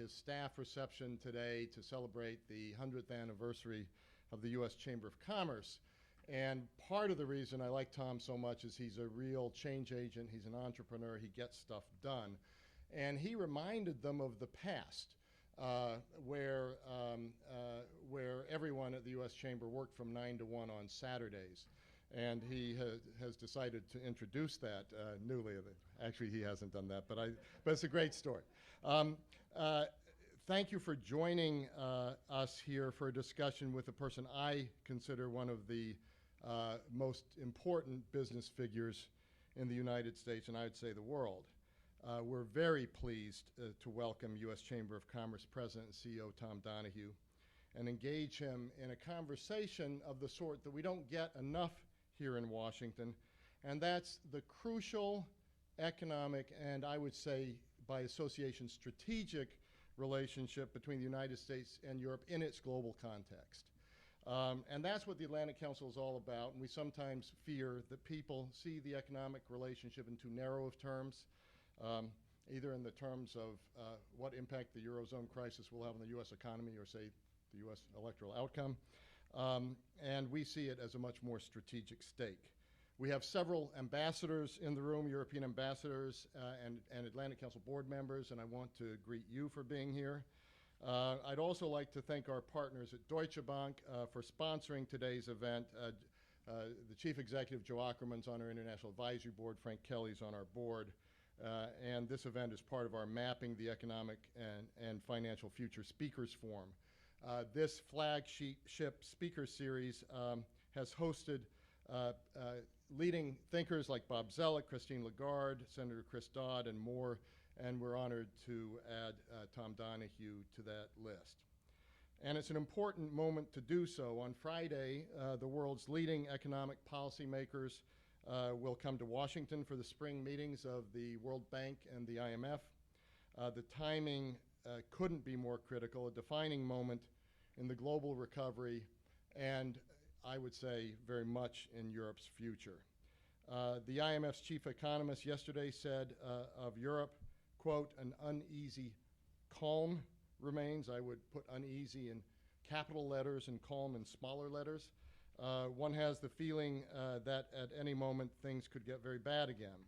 his staff reception today to celebrate the 100th anniversary of the U.S. Chamber of Commerce. And part of the reason I like Tom so much is he's a real change agent. He's an entrepreneur. He gets stuff done. And he reminded them of the past, where everyone at the U.S. Chamber worked from 9 to 1 on Saturdays. And he has decided to introduce that newly. Actually, he hasn't done that, but it's a great story. Thank you for joining us here for a discussion with a person I consider one of the most important business figures in the United States, and I would say the world. We're very pleased to welcome U.S. Chamber of Commerce President and CEO Tom Donohue and engage him in a conversation of the sort that we don't get enough here in Washington, and that's the crucial economic and, I would say, by association, strategic relationship between the United States and Europe in its global context. And that's what the Atlantic Council is all about, and we sometimes fear that people see the economic relationship in too narrow of terms, either in the terms of what impact the Eurozone crisis will have on the U.S. economy or, say, the U.S. electoral outcome. And we see it as a much more strategic stake. We have several ambassadors in the room, European ambassadors and Atlantic Council board members, and I want to greet you for being here. I'd also like to thank our partners at Deutsche Bank for sponsoring today's event. The Chief Executive, Joe Ackerman's on our International Advisory Board, Frank Kelly's on our board, and this event is part of our Mapping the Economic and Financial Future Speakers Forum. This flagship speaker series has hosted leading thinkers like Bob Zoellick, Christine Lagarde, Senator Chris Dodd, and more, and we're honored to add Tom Donohue to that list. And it's an important moment to do so. On Friday, the world's leading economic policymakers will come to Washington for the spring meetings of the World Bank and the IMF. The timing couldn't be more critical, a defining moment in the global recovery, and I would say very much in Europe's future. The IMF's chief economist yesterday said of Europe, quote, an uneasy calm remains. I would put uneasy in capital letters and calm in smaller letters. One has the feeling that at any moment things could get very bad again.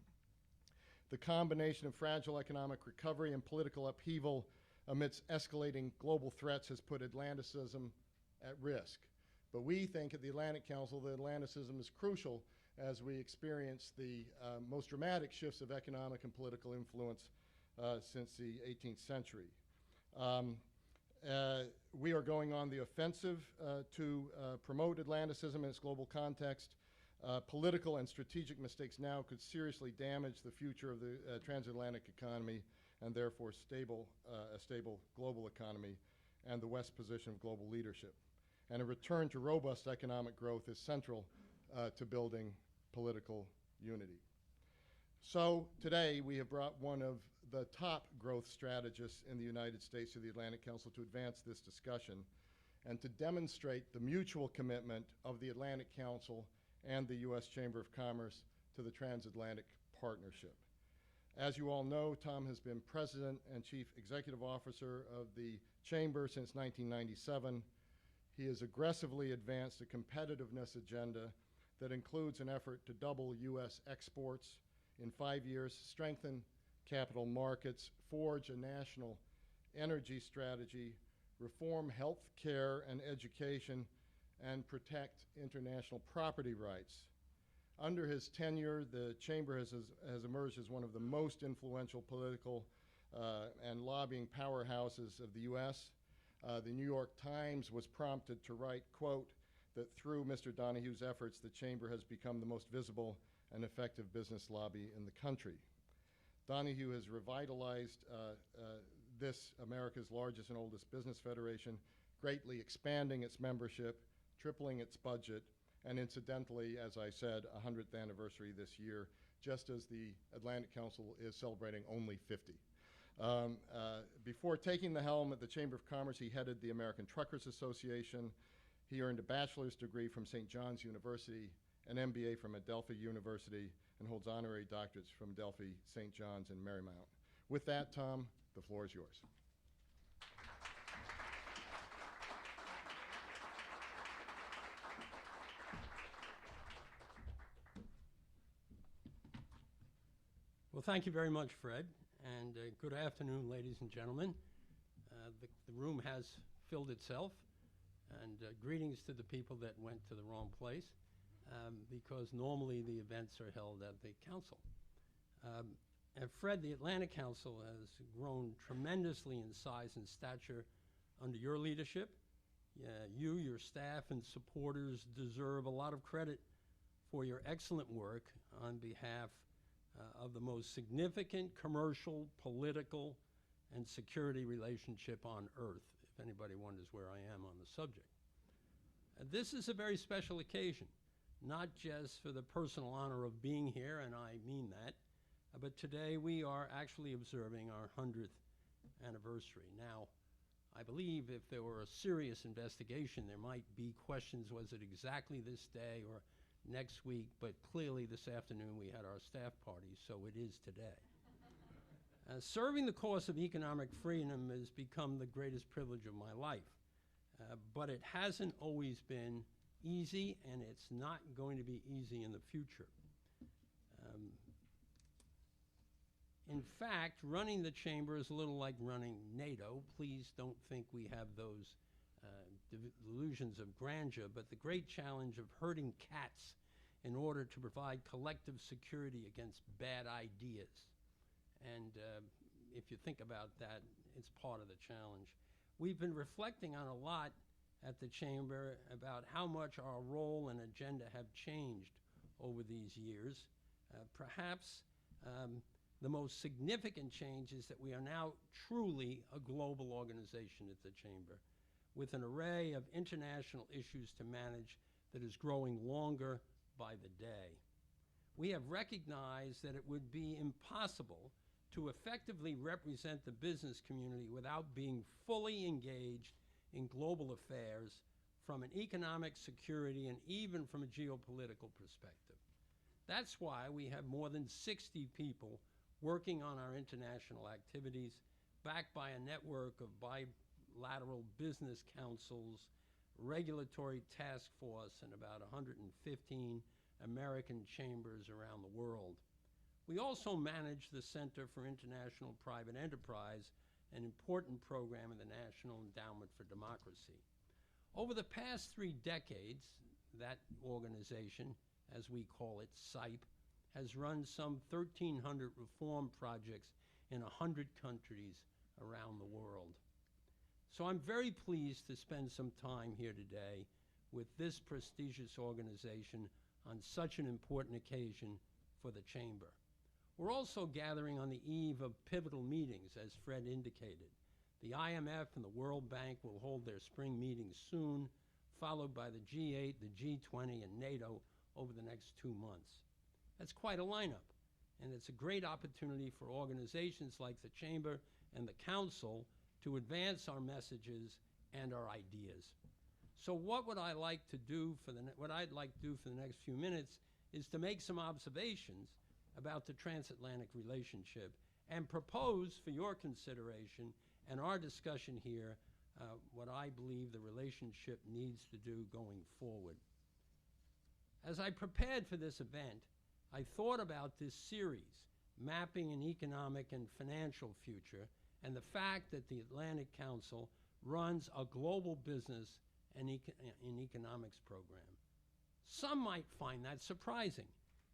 The combination of fragile economic recovery and political upheaval amidst escalating global threats has put Atlanticism at risk. But we think at the Atlantic Council that Atlanticism is crucial as we experience the most dramatic shifts of economic and political influence since the 18th century. We are going on the offensive to promote Atlanticism in its global context. Political and strategic mistakes now could seriously damage the future of the transatlantic economy and therefore a stable global economy and the West's position of global leadership. And a return to robust economic growth is central to building political unity. So today we have brought one of the top growth strategists in the United States to the Atlantic Council to advance this discussion and to demonstrate the mutual commitment of the Atlantic Council and the U.S. Chamber of Commerce to the transatlantic partnership. As you all know, Tom has been President and Chief Executive Officer of the Chamber since 1997. He has aggressively advanced a competitiveness agenda that includes an effort to double U.S. exports in 5 years, strengthen capital markets, forge a national energy strategy, reform health care and education, and protect international property rights. Under his tenure, the Chamber has emerged as one of the most influential political and lobbying powerhouses of the U.S. The New York Times was prompted to write, quote, that through Mr. Donohue's efforts, the Chamber has become the most visible and effective business lobby in the country. Donohue has revitalized this America's largest and oldest business federation, greatly expanding its membership, tripling its budget, and incidentally, as I said, 100th anniversary this year, just as the Atlantic Council is celebrating only 50. Before taking the helm at the Chamber of Commerce, he headed the American Truckers Association. He earned a bachelor's degree from St. John's University, an MBA from Adelphi University, and holds honorary doctorates from Adelphi, St. John's, and Marymount. With that, Tom, the floor is yours. thank you very much, Fred, and good afternoon, ladies and gentlemen. The room has filled itself, and greetings to the people that went to the wrong place, because normally the events are held at the council. And Fred, the Atlantic Council has grown tremendously in size and stature under your leadership. You, your staff, and supporters deserve a lot of credit for your excellent work on behalf of the most significant commercial, political, and security relationship on Earth, if anybody wonders where I am on the subject. This is a very special occasion, not just for the personal honor of being here, and I mean that, but today we are actually observing our 100th anniversary. Now, I believe if there were a serious investigation, there might be questions, was it exactly this day or next week, but clearly this afternoon we had our staff party, so it is today. Serving the cause of economic freedom has become the greatest privilege of my life, but it hasn't always been easy, and it's not going to be easy in the future. In fact, running the chamber is a little like running NATO. Please don't think we have those delusions of grandeur, but the great challenge of herding cats in order to provide collective security against bad ideas. And if you think about that, it's part of the challenge. We've been reflecting on a lot at the chamber about how much our role and agenda have changed over these years. Perhaps the most significant change is that we are now truly a global organization at the chamber, with an array of international issues to manage that is growing longer by the day. We have recognized that it would be impossible to effectively represent the business community without being fully engaged in global affairs from an economic, security, and even from a geopolitical perspective. That's why we have more than 60 people working on our international activities, backed by a network of bilateral business councils, regulatory task force, and about 115 American chambers around the world. We also manage the Center for International Private Enterprise, an important program of the National Endowment for Democracy. Over the past 3 decades, that organization, as we call it, CIPE, has run some 1,300 reform projects in 100 countries around the world. So I'm very pleased to spend some time here today with this prestigious organization on such an important occasion for the Chamber. We're also gathering on the eve of pivotal meetings, as Fred indicated. The IMF and the World Bank will hold their spring meetings soon, followed by the G8, the G20, and NATO over the next 2 months. That's quite a lineup, and it's a great opportunity for organizations like the Chamber and the Council to advance our messages and our ideas. So what I'd like to do for the next few minutes is to make some observations about the transatlantic relationship and propose for your consideration and our discussion here what I believe the relationship needs to do going forward. As I prepared for this event, I thought about this series, Mapping an Economic and Financial Future, and the fact that the Atlantic Council runs a global business and economics program. Some might find that surprising,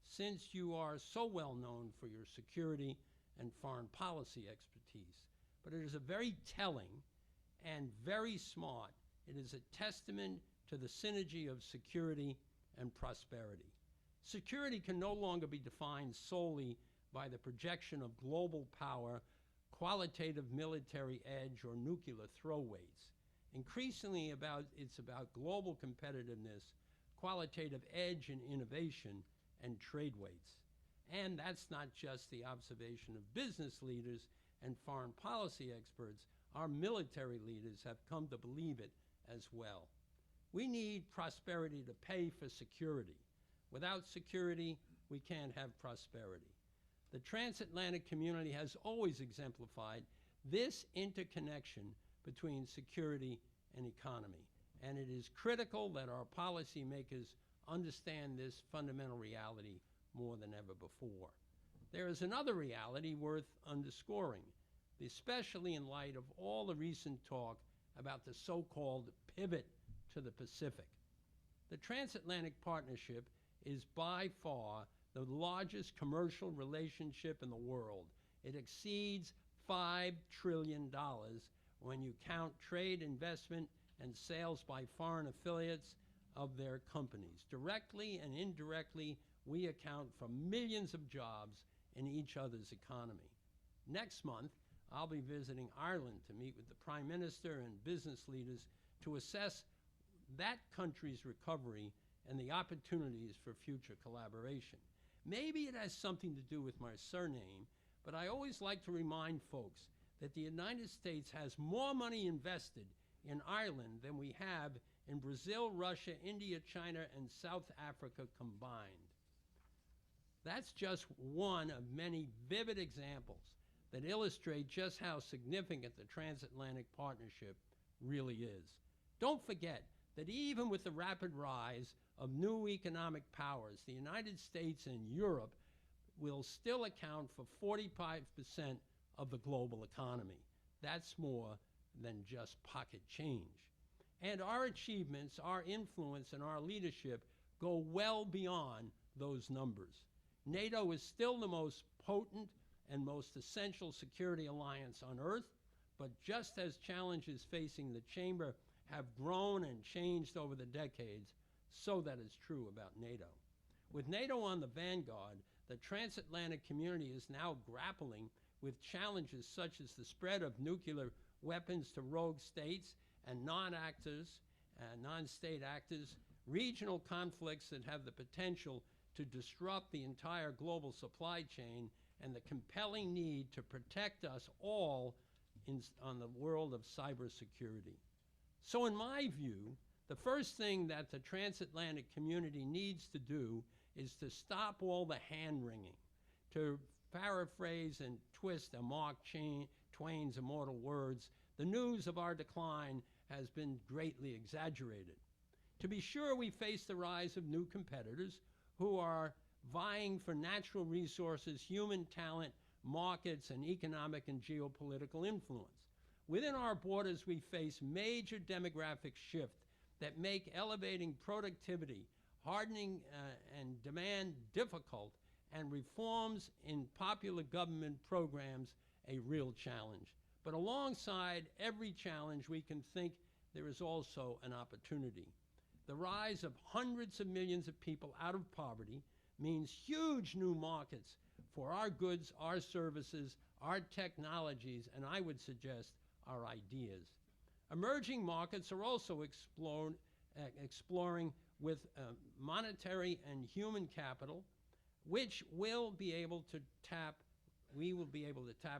since you are so well known for your security and foreign policy expertise. But it is a very telling and very smart. It is a testament to the synergy of security and prosperity. Security can no longer be defined solely by the projection of global power, qualitative military edge, or nuclear throw weights. Increasingly, it's about global competitiveness, qualitative edge and innovation, and trade weights. And that's not just the observation of business leaders and foreign policy experts. Our military leaders have come to believe it as well. We need prosperity to pay for security. Without security, we can't have prosperity. The transatlantic community has always exemplified this interconnection between security and economy, and it is critical that our policymakers understand this fundamental reality more than ever before. There is another reality worth underscoring, especially in light of all the recent talk about the so-called pivot to the Pacific. The transatlantic partnership is by far the largest commercial relationship in the world. It exceeds $5 trillion when you count trade, investment, and sales by foreign affiliates of their companies. Directly and indirectly, we account for millions of jobs in each other's economy. Next month, I'll be visiting Ireland to meet with the Prime Minister and business leaders to assess that country's recovery and the opportunities for future collaboration. Maybe it has something to do with my surname, but I always like to remind folks that the United States has more money invested in Ireland than we have in Brazil, Russia, India, China, and South Africa combined. That's just one of many vivid examples that illustrate just how significant the transatlantic partnership really is. Don't forget that even with the rapid rise of new economic powers, the United States and Europe will still account for 45% of the global economy. That's more than just pocket change. And our achievements, our influence, and our leadership go well beyond those numbers. NATO is still the most potent and most essential security alliance on Earth, but just as challenges facing the Chamber have grown and changed over the decades, so that is true about NATO. With NATO on the vanguard, the transatlantic community is now grappling with challenges such as the spread of nuclear weapons to rogue states and non-state actors, regional conflicts that have the potential to disrupt the entire global supply chain, and the compelling need to protect us all on the world of cybersecurity. So in my view, the first thing that the transatlantic community needs to do is to stop all the hand-wringing. To paraphrase and twist a Mark Twain's immortal words, the news of our decline has been greatly exaggerated. To be sure, we face the rise of new competitors who are vying for natural resources, human talent, markets, and economic and geopolitical influence. Within our borders, we face major demographic shift that make elevating productivity, hardening and demand difficult, and reforms in popular government programs a real challenge. But alongside every challenge, we can think there is also an opportunity. The rise of hundreds of millions of people out of poverty means huge new markets for our goods, our services, our technologies, and I would suggest our ideas. Emerging markets are also exploring with monetary and human capital, which we will be able to tap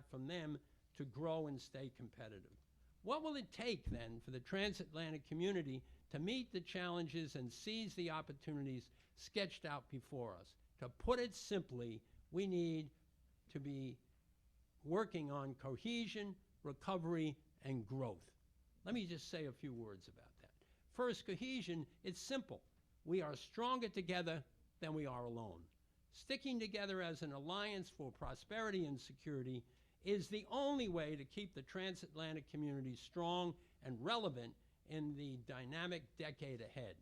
from them to grow and stay competitive. What will it take then for the transatlantic community to meet the challenges and seize the opportunities sketched out before us? To put it simply, we need to be working on cohesion, recovery, and growth. Let me just say a few words about that. First, cohesion, it's simple. We are stronger together than we are alone. Sticking together as an alliance for prosperity and security is the only way to keep the transatlantic community strong and relevant in the dynamic decade ahead.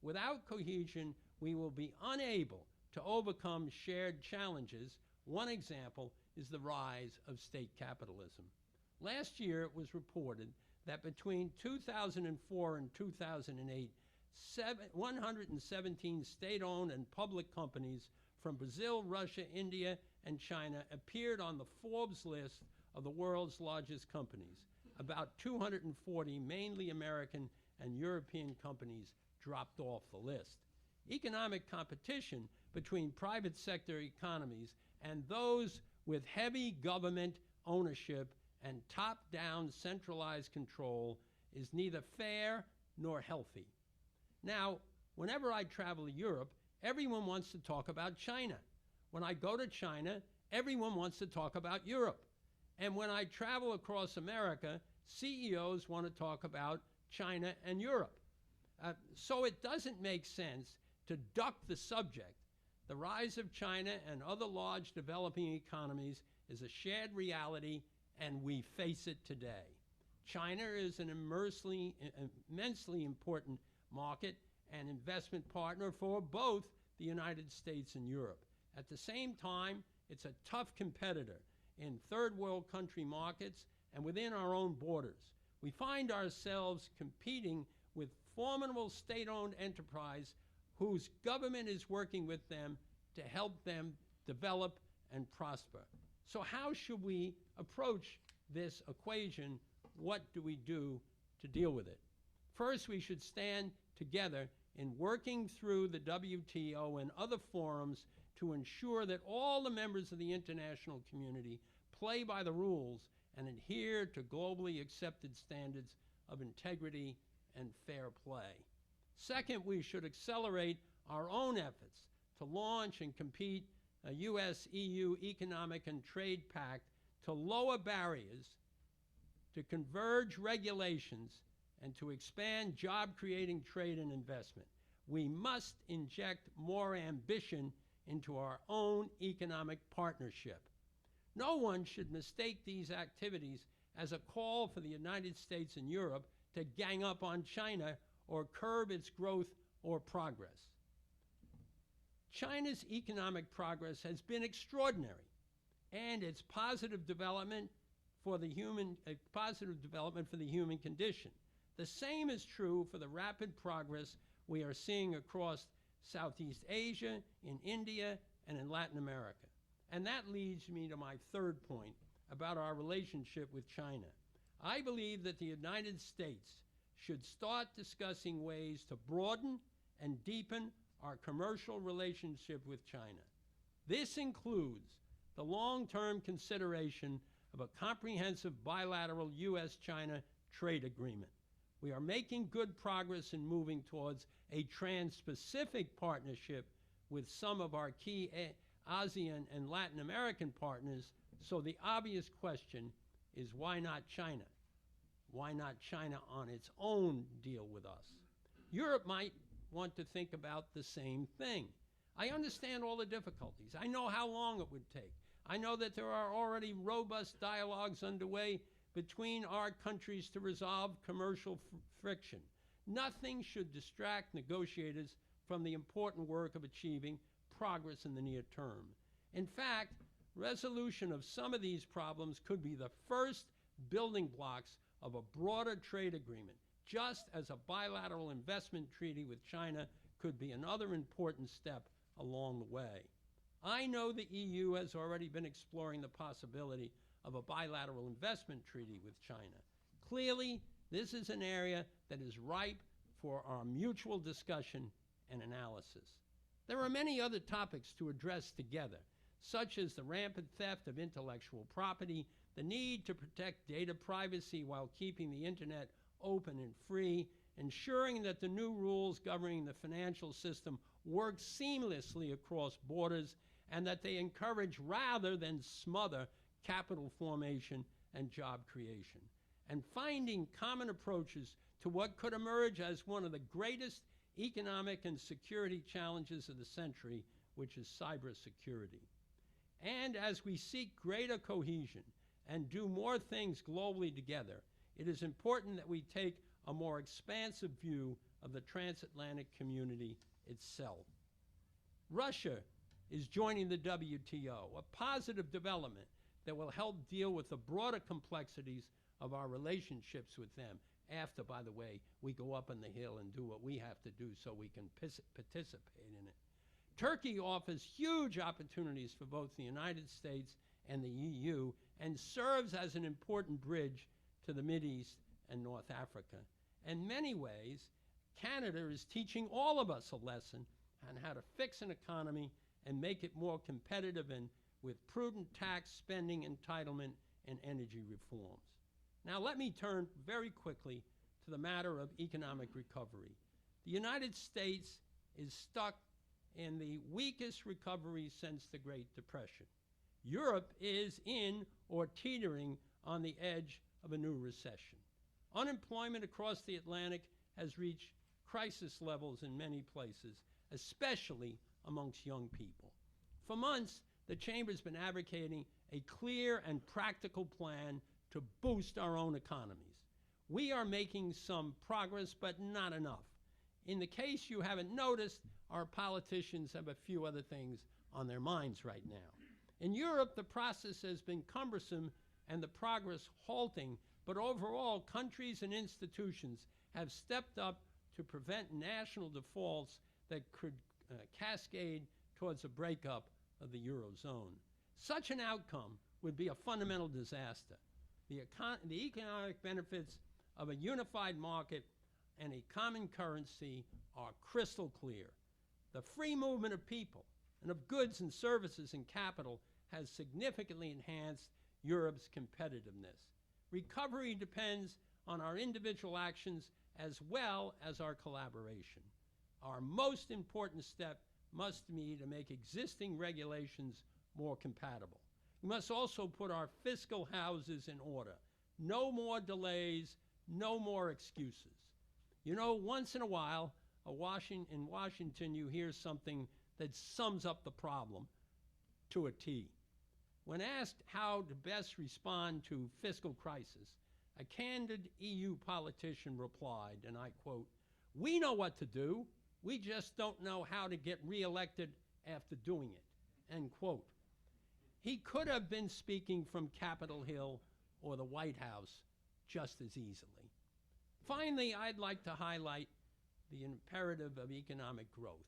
Without cohesion, we will be unable to overcome shared challenges. One example is the rise of state capitalism. Last year, it was reported that between 2004 and 2008, 117 state-owned and public companies from Brazil, Russia, India, and China appeared on the Forbes list of the world's largest companies. About 240 mainly American and European companies dropped off the list. Economic competition between private sector economies and those with heavy government ownership and top-down centralized control is neither fair nor healthy. Now, whenever I travel to Europe, everyone wants to talk about China. When I go to China, everyone wants to talk about Europe. And when I travel across America, CEOs want to talk about China and Europe. So it doesn't make sense to duck the subject. The rise of China and other large developing economies is a shared reality, and we face it today. China is an immensely important market and investment partner for both the United States and Europe. At the same time, it's a tough competitor in third world country markets and within our own borders. We find ourselves competing with formidable state-owned enterprise whose government is working with them to help them develop and prosper. So how should we approach this equation? What do we do to deal with it? First, we should stand together in working through the WTO and other forums to ensure that all the members of the international community play by the rules and adhere to globally accepted standards of integrity and fair play. Second, we should accelerate our own efforts to launch and compete a US-EU Economic and Trade Pact to lower barriers, to converge regulations, and to expand job-creating trade and investment. We must inject more ambition into our own economic partnership. No one should mistake these activities as a call for the United States and Europe to gang up on China or curb its growth or progress. China's economic progress has been extraordinary, and its positive development for the human condition. The same is true for the rapid progress we are seeing across Southeast Asia, in India, and in Latin America. And that leads me to my third point about our relationship with China. I believe that the United States should start discussing ways to broaden and deepen our commercial relationship with China. This includes the long-term consideration of a comprehensive bilateral U.S.-China trade agreement. We are making good progress in moving towards a trans-Pacific partnership with some of our key ASEAN and Latin American partners, so the obvious question is, why not China? Why not China on its own deal with us? Europe might want to think about the same thing. I understand all the difficulties. I know how long it would take. I know that there are already robust dialogues underway between our countries to resolve commercial friction. Nothing should distract negotiators from the important work of achieving progress in the near term. In fact, resolution of some of these problems could be the first building blocks of a broader trade agreement, just as a bilateral investment treaty with China could be another important step along the way. I know the EU has already been exploring the possibility of a bilateral investment treaty with China. Clearly, this is an area that is ripe for our mutual discussion and analysis. There are many other topics to address together, such as the rampant theft of intellectual property, the need to protect data privacy while keeping the internet open and free, ensuring that the new rules governing the financial system work seamlessly across borders, and that they encourage rather than smother capital formation and job creation, and finding common approaches to what could emerge as one of the greatest economic and security challenges of the century, which is cybersecurity. And as we seek greater cohesion and do more things globally together, it is important that we take a more expansive view of the transatlantic community itself. Russia is joining the WTO, a positive development that will help deal with the broader complexities of our relationships with them after, by the way, we go up on the hill and do what we have to do so we can participate in it. Turkey offers huge opportunities for both the United States and the EU and serves as an important bridge to the Mideast and North Africa. In many ways, Canada is teaching all of us a lesson on how to fix an economy and make it more competitive and with prudent tax spending, entitlement, and energy reforms. Now let me turn very quickly to the matter of economic recovery. The United States is stuck in the weakest recovery since the Great Depression. Europe is in or teetering on the edge of a new recession. Unemployment across the Atlantic has reached crisis levels in many places, especially amongst young people. For months, the Chamber's been advocating a clear and practical plan to boost our own economies. We are making some progress, but not enough. In the case you haven't noticed, our politicians have a few other things on their minds right now. In Europe, the process has been cumbersome and the progress halting, but overall, countries and institutions have stepped up to prevent national defaults that could cascade towards a breakup of the Eurozone. Such an outcome would be a fundamental disaster. The economic benefits of a unified market and a common currency are crystal clear. The free movement of people and of goods and services and capital has significantly enhanced Europe's competitiveness. Recovery depends on our individual actions as well as our collaboration. Our most important step must be to make existing regulations more compatible. We must also put our fiscal houses in order. No more delays, no more excuses. You know, once in a while, in Washington, you hear something that sums up the problem to a T. When asked how to best respond to fiscal crisis, a candid EU politician replied, and I quote, "We know what to do. We just don't know how to get reelected after doing it," end quote. He could have been speaking from Capitol Hill or the White House just as easily. Finally, I'd like to highlight the imperative of economic growth.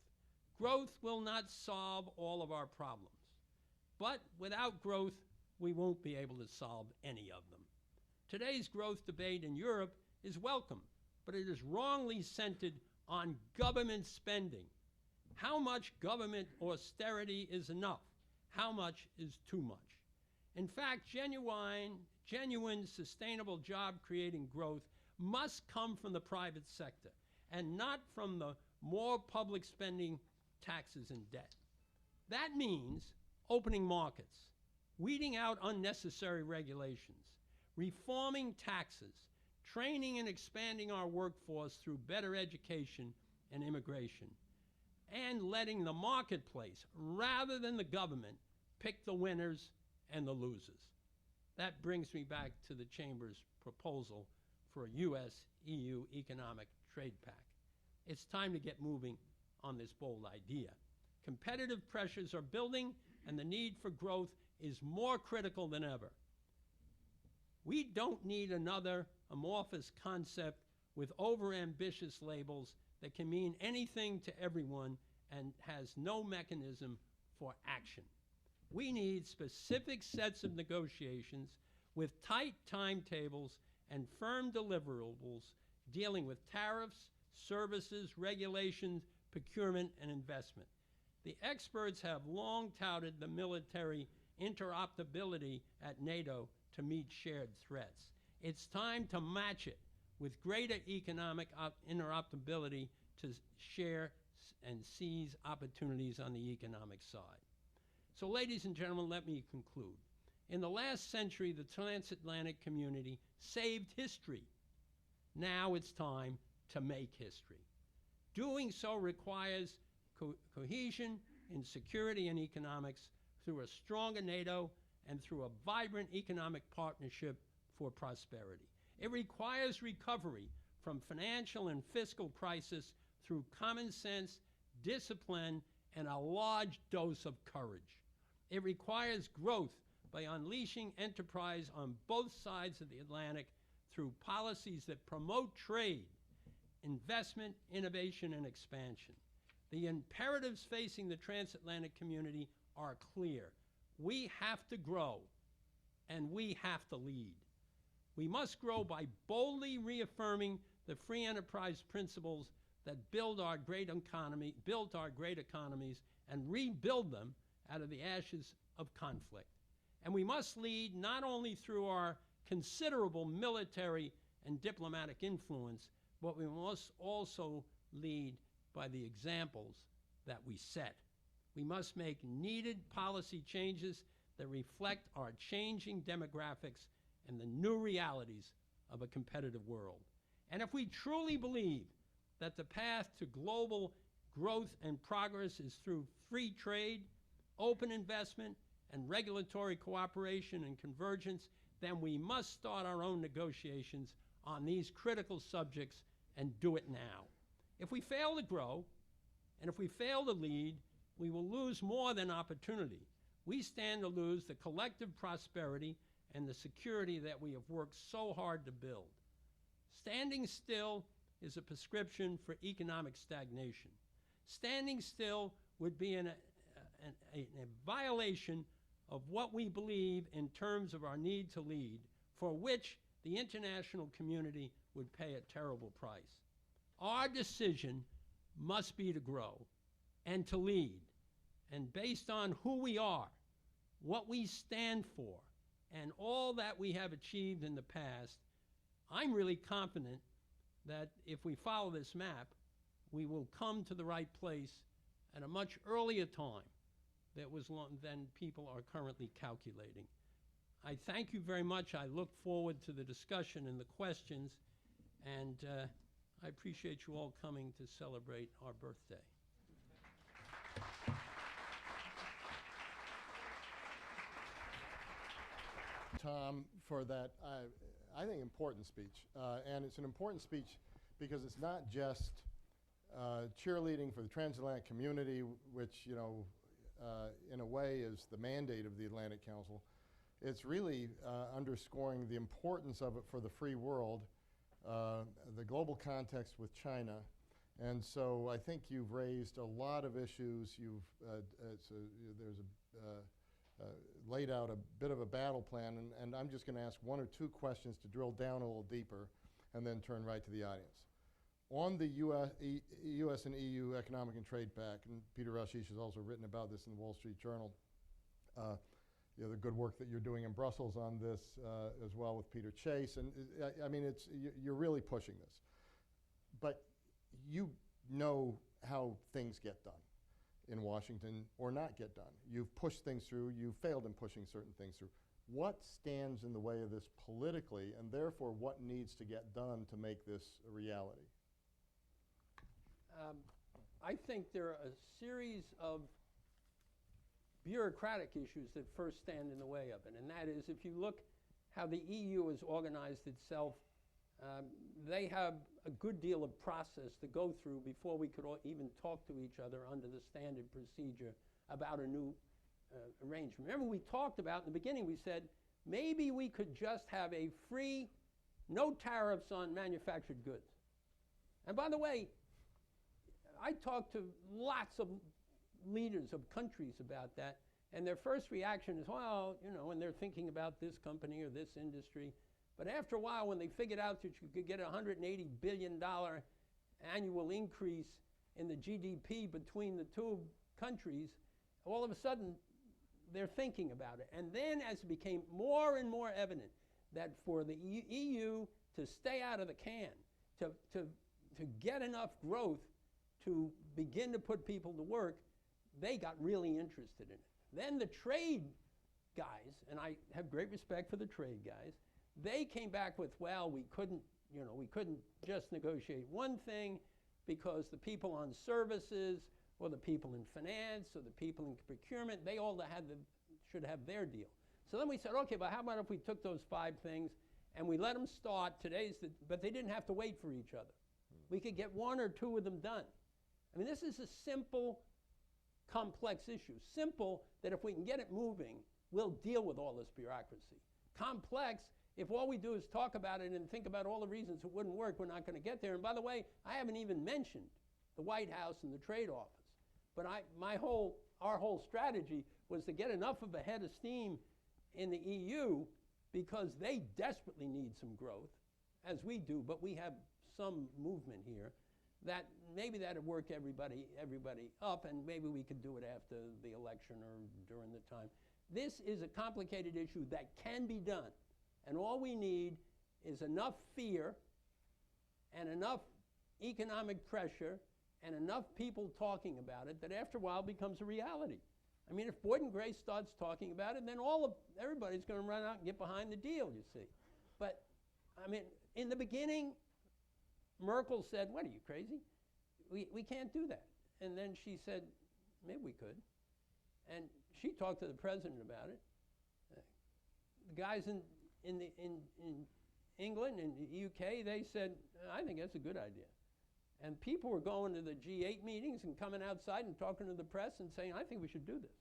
Growth will not solve all of our problems, but without growth, we won't be able to solve any of them. Today's growth debate in Europe is welcome, but it is wrongly centered on government spending. How much government austerity is enough? How much is too much? In fact, genuine sustainable job-creating growth must come from the private sector and not from the more public spending, taxes, and debt. That means opening markets, weeding out unnecessary regulations, reforming taxes, training and expanding our workforce through better education and immigration, and letting the marketplace, rather than the government, pick the winners and the losers. That brings me back to the Chamber's proposal for a US-EU economic trade pact. It's time to get moving on this bold idea. Competitive pressures are building, and the need for growth is more critical than ever. We don't need another amorphous concept with overambitious labels that can mean anything to everyone and has no mechanism for action. We need specific sets of negotiations with tight timetables and firm deliverables dealing with tariffs, services, regulations, procurement, and investment. The experts have long touted the military interoperability at NATO to meet shared threats. It's time to match it with greater economic interoperability to share and seize opportunities on the economic side. So, ladies and gentlemen, let me conclude. In the last century, the transatlantic community saved history. Now it's time to make history. Doing so requires cohesion in security and economics through a stronger NATO and through a vibrant economic partnership for prosperity. It requires recovery from financial and fiscal crisis through common sense, discipline, and a large dose of courage. It requires growth by unleashing enterprise on both sides of the Atlantic through policies that promote trade, investment, innovation, and expansion. The imperatives facing the transatlantic community are clear. We have to grow, and we have to lead. We must grow by boldly reaffirming the free enterprise principles that built our great economies, and rebuild them out of the ashes of conflict. And we must lead not only through our considerable military and diplomatic influence, but we must also lead by the examples that we set. We must make needed policy changes that reflect our changing demographics and the new realities of a competitive world. And if we truly believe that the path to global growth and progress is through free trade, open investment, and regulatory cooperation and convergence, then we must start our own negotiations on these critical subjects and do it now. If we fail to grow, and if we fail to lead, we will lose more than opportunity. We stand to lose the collective prosperity and the security that we have worked so hard to build. Standing still is a prescription for economic stagnation. Standing still would be a violation of what we believe in terms of our need to lead, for which the international community would pay a terrible price. Our decision must be to grow and to lead, and based on who we are, what we stand for, and all that we have achieved in the past, I'm really confident that if we follow this map, we will come to the right place at a much earlier time than people are currently calculating. I thank you very much. I look forward to the discussion and the questions, and I appreciate you all coming to celebrate our birthday. Tom, for that, I think, important speech. And it's an important speech because it's not just cheerleading for the transatlantic community, which, you know, in a way is the mandate of the Atlantic Council. It's really underscoring the importance of it for the free world, the global context with China. And so I think you've raised a lot of issues. There's laid out a bit of a battle plan, and I'm just going to ask one or two questions to drill down a little deeper and then turn right to the audience. On the U.S. and EU Economic and Trade Pact, and Peter Rashish has also written about this in the Wall Street Journal, you know, the good work that you're doing in Brussels on this as well with Peter Chase, and I mean, you're really pushing this. But you know how things get done in Washington or not get done. You've pushed things through, you've failed in pushing certain things through. What stands in the way of this politically, and therefore what needs to get done to make this a reality? I think there are a series of bureaucratic issues that first stand in the way of it, and that is, if you look how the EU has organized itself, they have a good deal of process to go through before we could even talk to each other under the standard procedure about a new arrangement. Remember, we talked about in the beginning, we said maybe we could just have a free, no tariffs on manufactured goods. And by the way, I talked to lots of leaders of countries about that, and their first reaction is, well, you know, and they're thinking about this company or this industry. But after a while, when they figured out that you could get a $180 billion annual increase in the GDP between the two countries, all of a sudden, they're thinking about it. And then as it became more and more evident that for the EU to stay out of the can, to get enough growth to begin to put people to work, they got really interested in it. Then the trade guys, and I have great respect for the trade guys, they came back with, well, we couldn't just negotiate one thing because the people on services or the people in finance or the people in procurement, they all should have their deal. So then we said, okay, but how about if we took those 5 things and we let them start, but they didn't have to wait for each other. We could get 1 or 2 of them done. I mean, this is a simple, complex issue. Simple that if we can get it moving, we'll deal with all this bureaucracy. Complex, if all we do is talk about it and think about all the reasons it wouldn't work, we're not going to get there. And by the way, I haven't even mentioned the White House and the Trade Office. But our whole strategy was to get enough of a head of steam in the EU because they desperately need some growth, as we do, but we have some movement here, that maybe that would work everybody up, and maybe we could do it after the election or during the time. This is a complicated issue that can be done. And all we need is enough fear and enough economic pressure and enough people talking about it that after a while becomes a reality. I mean, if Boyd and Gray starts talking about it, then everybody's going to run out and get behind the deal, you see. But, I mean, in the beginning, Merkel said, what, are you crazy? We can't do that. And then she said, maybe we could. And she talked to the president about it. The guys in England and the UK, they said, I think that's a good idea. And people were going to the G8 meetings and coming outside and talking to the press and saying, I think we should do this.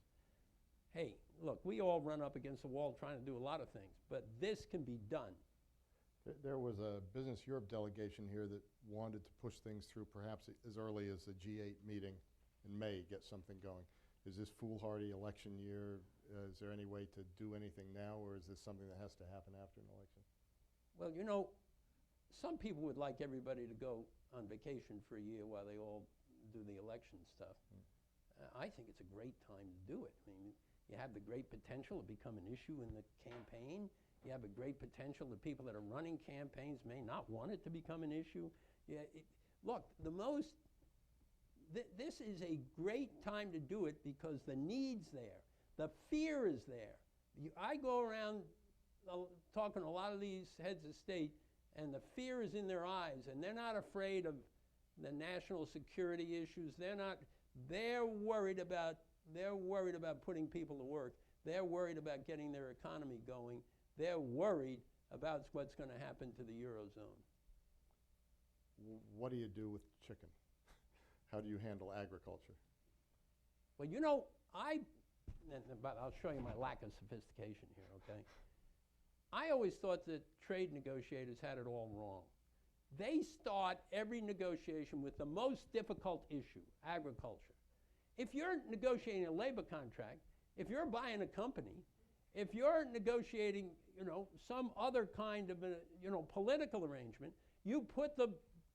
Hey, look, we all run up against a wall trying to do a lot of things, but this can be done. There was a Business Europe delegation here that wanted to push things through perhaps as early as the G8 meeting in May, get something going. Is this foolhardy election year? Is there any way to do anything now, or is this something that has to happen after an election? Well, you know, some people would like everybody to go on vacation for a year while they all do the election stuff. I think it's a great time to do it. I mean, you have the great potential to become an issue in the campaign. You have a great potential that people that are running campaigns may not want it to become an issue. Look, this is a great time to do it because the need's there. The fear is there. I go around talking to a lot of these heads of state, and the fear is in their eyes, and they're not afraid of the national security issues. They're worried about putting people to work. They're worried about getting their economy going. They're worried about what's going to happen to the Eurozone. What do you do with chicken? How do you handle agriculture? Well, you know, but I'll show you my lack of sophistication here, okay? I always thought that trade negotiators had it all wrong. They start every negotiation with the most difficult issue, agriculture. If you're negotiating a labor contract, if you're buying a company, if you're negotiating, you know, some other kind of a, you know, political arrangement, you put the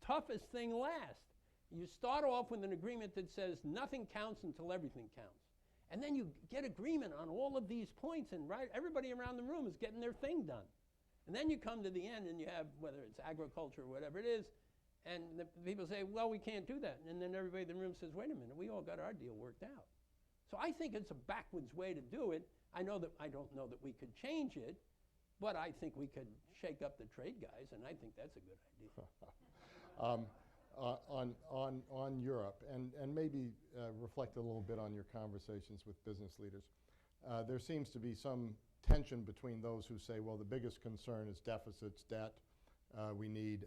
toughest thing last. You start off with an agreement that says nothing counts until everything counts. And then you get agreement on all of these points, and everybody around the room is getting their thing done. And then you come to the end and you have, whether it's agriculture or whatever it is, and the people say, well, we can't do that. And then everybody in the room says, wait a minute, we all got our deal worked out. So I think it's a backwards way to do it. I don't know that we could change it, but I think we could shake up the trade guys, and I think that's a good idea. On Europe, and maybe reflect a little bit on your conversations with business leaders, there seems to be some tension between those who say, well, the biggest concern is deficits, debt, we need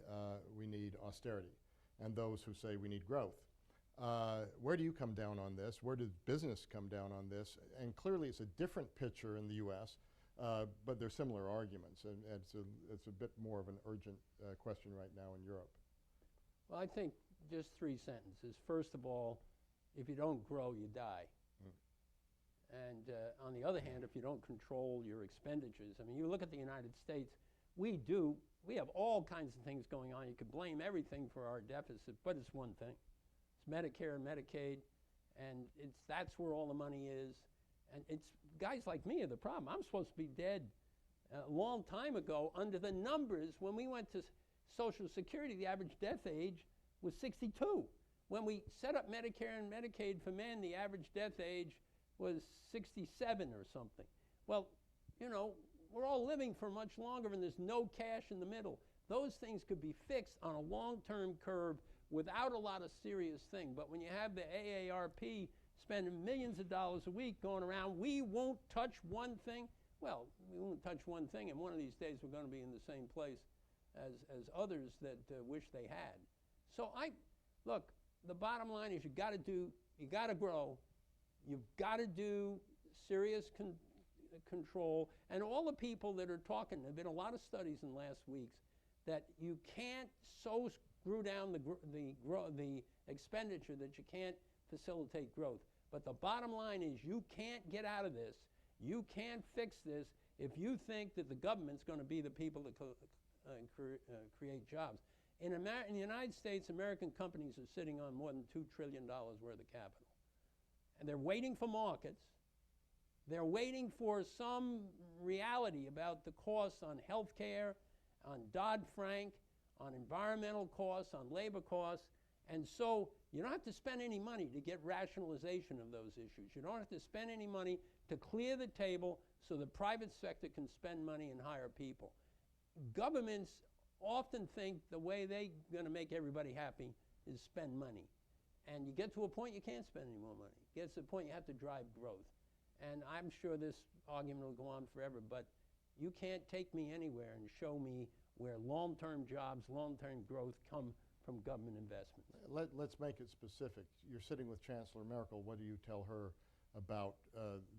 austerity, and those who say we need growth. Where do you come down on this? Where does business come down on this? And clearly it's a different picture in the U.S., but they're similar arguments, and it's a bit more of an urgent question right now in Europe. Well, I think just 3 sentences. First of all, if you don't grow, you die. And on the other hand, if you don't control your expenditures, I mean, you look at the United States, we have all kinds of things going on. You could blame everything for our deficit, but it's one thing. It's Medicare and Medicaid, and that's where all the money is. And it's guys like me are the problem. I'm supposed to be dead a long time ago. Under the numbers, when we went to Social Security, the average death age was 62. When we set up Medicare and Medicaid for men, the average death age was 67 or something. Well, you know, we're all living for much longer, and there's no cash in the middle. Those things could be fixed on a long-term curve without a lot of serious thing. But when you have the AARP spending millions of dollars a week going around, we won't touch one thing. Well, we won't touch one thing, and one of these days we're going to be in the same place as others that wish they had. So look, the bottom line is you got to grow, you've got to do serious control, and all the people that are talking, there have been a lot of studies in the last weeks that you can't so screw down the expenditure that you can't facilitate growth. But the bottom line is you can't get out of this, you can't fix this if you think that the government's going to be the people that create jobs. In the United States, American companies are sitting on more than $2 trillion worth of capital. And they're waiting for markets. They're waiting for some reality about the costs on health care, on Dodd-Frank, on environmental costs, on labor costs. And so you don't have to spend any money to get rationalization of those issues. You don't have to spend any money to clear the table so the private sector can spend money and hire people. Governments often think the way they're going to make everybody happy is spend money. And you get to a point you can't spend any more money. It gets to a point you have to drive growth. And I'm sure this argument will go on forever, but you can't take me anywhere and show me where long-term jobs, long-term growth come from government investments. Let's make it specific. You're sitting with Chancellor Merkel. What do you tell her about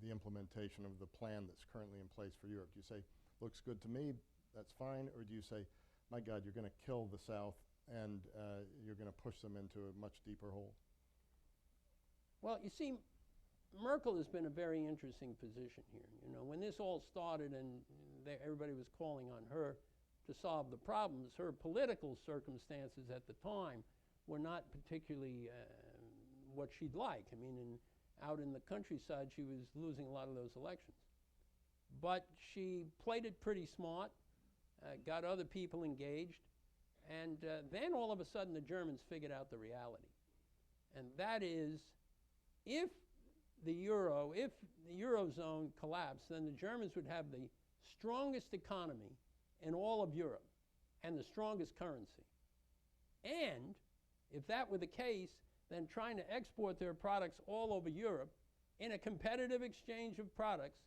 the implementation of the plan that's currently in place for Europe? Do you say, looks good to me, that's fine? Or do you say, my God, you're going to kill the South and you're going to push them into a much deeper hole? Well, you see, Merkel has been a very interesting position here. You know, when this all started and everybody was calling on her to solve the problems, her political circumstances at the time were not particularly what she'd like. I mean, out in the countryside, she was losing a lot of those elections. But she played it pretty smart, got other people engaged, and then all of a sudden the Germans figured out the reality. And that is, if the Eurozone collapsed, then the Germans would have the strongest economy in all of Europe and the strongest currency. And if that were the case, then trying to export their products all over Europe in a competitive exchange of products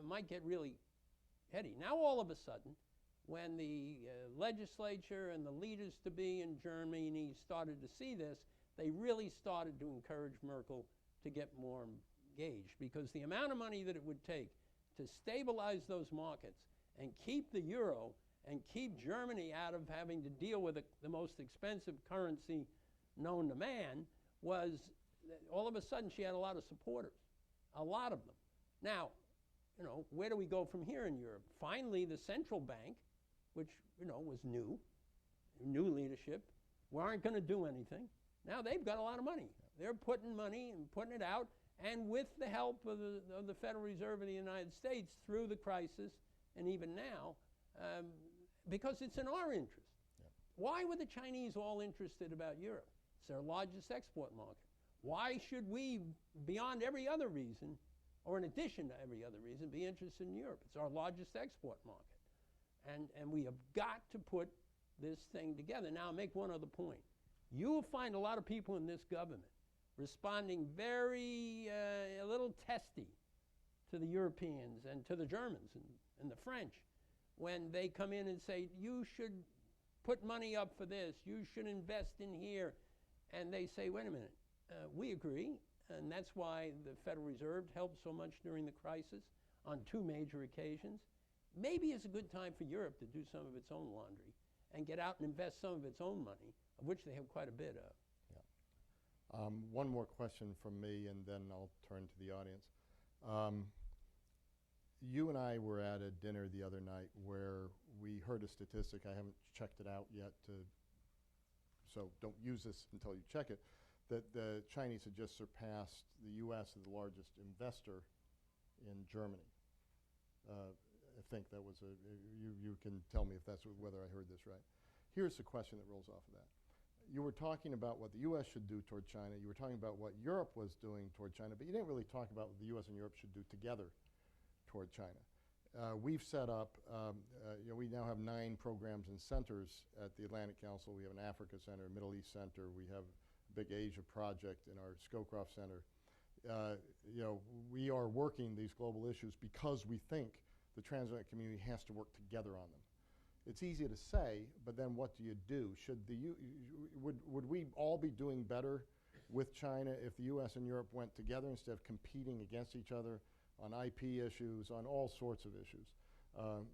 might get really heady. Now all of a sudden, when the legislature and the leaders-to-be in Germany started to see this, they really started to encourage Merkel to get more engaged, because the amount of money that it would take to stabilize those markets and keep the euro and keep Germany out of having to deal with the most expensive currency known to man was, all of a sudden she had a lot of supporters, a lot of them. Now, you know, where do we go from here in Europe? Finally, the central bank, which, you know, was new leadership, weren't going to do anything. Now they've got a lot of money. They're putting money and putting it out, and with the help of the Federal Reserve of the United States through the crisis, and even now, because it's in our interest. Yep. Why were the Chinese all interested about Europe? It's their largest export market. Why should we, beyond every other reason, or in addition to every other reason, be interested in Europe? It's our largest export market. And we have got to put this thing together. Now, I'll make one other point. You will find a lot of people in this government responding very, a little testy to the Europeans and to the Germans and the French when they come in and say, you should put money up for this, you should invest in here. And they say, wait a minute, we agree, and that's why the Federal Reserve helped so much during the crisis on 2 major occasions. Maybe it's a good time for Europe to do some of its own laundry and get out and invest some of its own money, of which they have quite a bit of. Yeah. One more question from me, and then I'll turn to the audience. You and I were at a dinner the other night where we heard a statistic. I haven't checked it out yet, so don't use this until you check it, that the Chinese had just surpassed the U.S. as the largest investor in Germany. I think that was you can tell me if that's whether I heard this right. Here's the question that rolls off of that. You were talking about what the U.S. should do toward China. You were talking about what Europe was doing toward China, but you didn't really talk about what the U.S. and Europe should do together toward China. We've set up, we now have 9 programs and centers at the Atlantic Council. We have an Africa Center, a Middle East Center. We have a big Asia project in our Scowcroft Center. We are working these global issues because we think the transatlantic community has to work together on them. It's easy to say, but then what do you do? Would we all be doing better with China if the U.S. and Europe went together instead of competing against each other on IP issues, on all sorts of issues?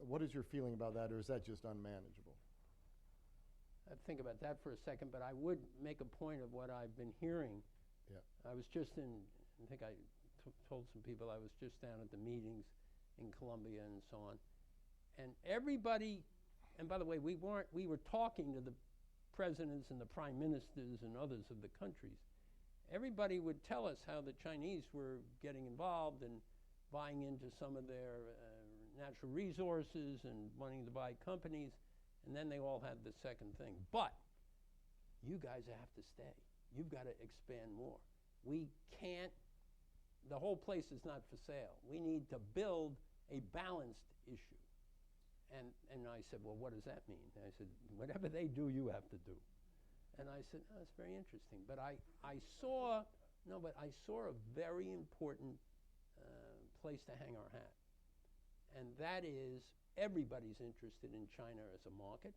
What is your feeling about that, or is that just unmanageable? I'd think about that for a second, but I would make a point of what I've been hearing. Yeah. I was just I think I told some people I was just down at the meetings in Colombia and so on. And everybody, and by the way, we were talking to the presidents and the prime ministers and others of the countries. Everybody would tell us how the Chinese were getting involved and buying into some of their natural resources and wanting to buy companies, and then they all had the second thing. But you guys have to stay. You've got to expand more. We can't, the whole place is not for sale. We need to build a balanced issue. And I said, well, what does that mean? And I said, whatever they do, you have to do. And I said, oh, that's very interesting. But I saw, no, but I saw a very important place to hang our hat. And that is everybody's interested in China as a market.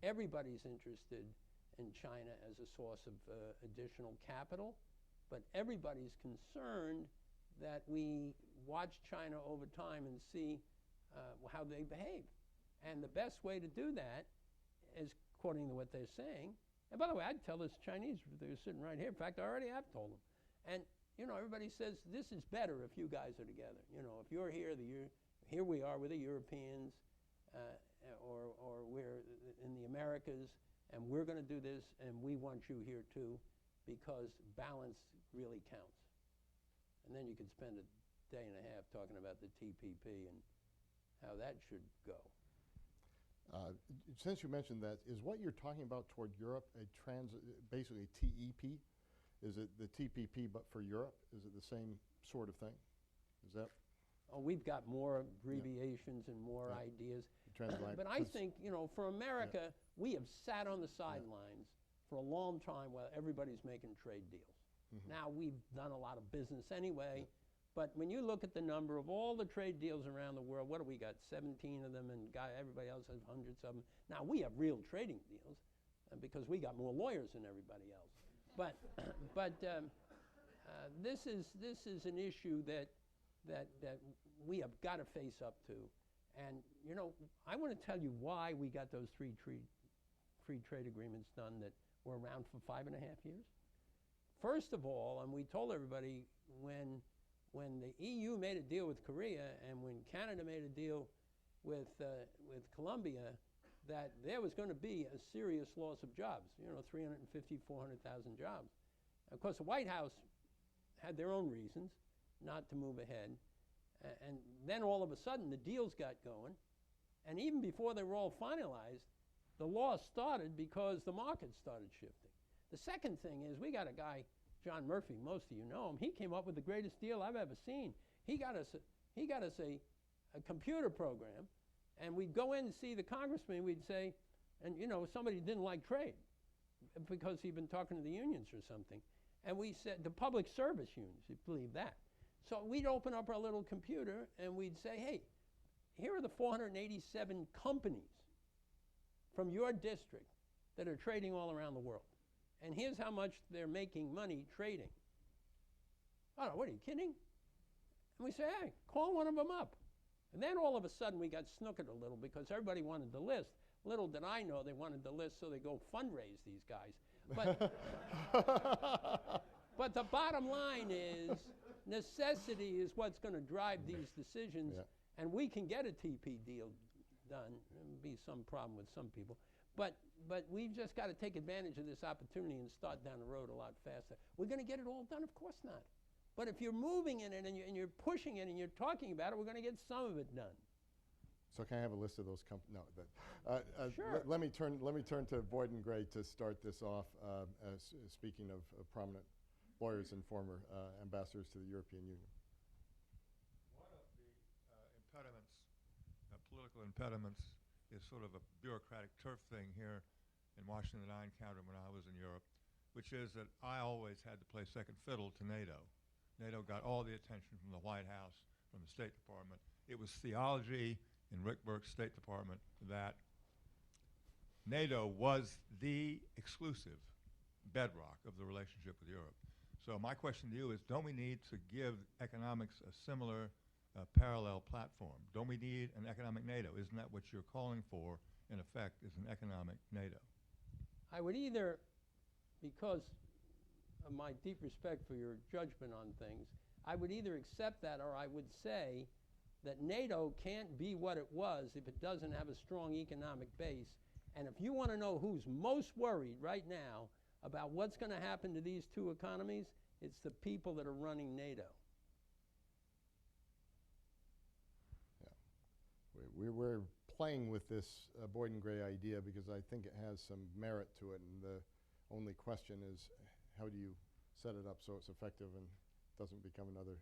Everybody's interested in China as a source of additional capital. But everybody's concerned that we watch China over time and see how they behave. And the best way to do that is, according to what they're saying, and by the way, I'd tell this Chinese, they're sitting right here. In fact, I already have told them. And, you know, everybody says, this is better if you guys are together. You know, if you're here, here we are with the Europeans, or we're in the Americas, and we're going to do this, and we want you here too, because balance really counts. And then you could spend a day and a half talking about the TPP and how that should go. Since you mentioned that, is what you're talking about toward Europe basically TEP? Is it the TPP but for Europe? Is it the same sort of thing? Is that? Oh, we've got more abbreviations and more ideas. But I think, you know, for America, we have sat on the sidelines for a long time while everybody's making trade deals. Now, we've done a lot of business anyway. But when you look at the number of all the trade deals around the world, what do we got? 17 of them, and everybody else has hundreds of them. Now, we have real trading deals because we got more lawyers than everybody else. But this is an issue that we have got to face up to. And, you know, I want to tell you why we got those free trade agreements done that were around for 5.5 years. First of all, and we told everybody when the EU made a deal with Korea and when Canada made a deal with Colombia, that there was going to be a serious loss of jobs, you know, 350,000, 400,000 jobs. Of course, the White House had their own reasons not to move ahead. And then all of a sudden, the deals got going. And even before they were all finalized, the loss started because the market started shifting. The second thing is we got a guy, John Murphy, most of you know him. He came up with the greatest deal I've ever seen. He got us a computer program, and we'd go in and see the congressman. We'd say, and you know, somebody didn't like trade because he'd been talking to the unions or something. And we said, the public service unions, you believe that. So we'd open up our little computer and we'd say, hey, here are the 487 companies from your district that are trading all around the world. And here's how much they're making money trading. Oh, what are you kidding? And we say, hey, call one of them up. And then all of a sudden we got snookered a little because everybody wanted the list. Little did I know they wanted the list so they go fundraise these guys. But the bottom line is necessity is what's going to drive these decisions. Yeah. And we can get a TP deal done. There'll be some problem with some people. But we've just got to take advantage of this opportunity and start down the road a lot faster. We're going to get it all done? Of course not. But if you're moving in it and you're pushing it and you're talking about it, we're going to get some of it done. So can I have a list of those companies? No. Sure. Let me turn to Boyd and Gray to start this off. Speaking of prominent lawyers and former ambassadors to the European Union. One of the impediments, political impediments, is sort of a bureaucratic turf thing here in Washington I encountered when I was in Europe, which is that I always had to play second fiddle to NATO. NATO got all the attention from the White House, from the State Department. It was theology in Rick Burke's State Department that NATO was the exclusive bedrock of the relationship with Europe. So my question to you is, don't we need to give economics a similar parallel platform? Don't we need an economic NATO? Isn't that what you're calling for, in effect, is an economic NATO? I would either, because of my deep respect for your judgment on things, I would either accept that or I would say that NATO can't be what it was if it doesn't have a strong economic base. And if you want to know who's most worried right now about what's going to happen to these two economies, it's the people that are running NATO. Yeah. We're playing with this Boyd and Gray idea because I think it has some merit to it, and the only question is how do you set it up so it's effective and doesn't become another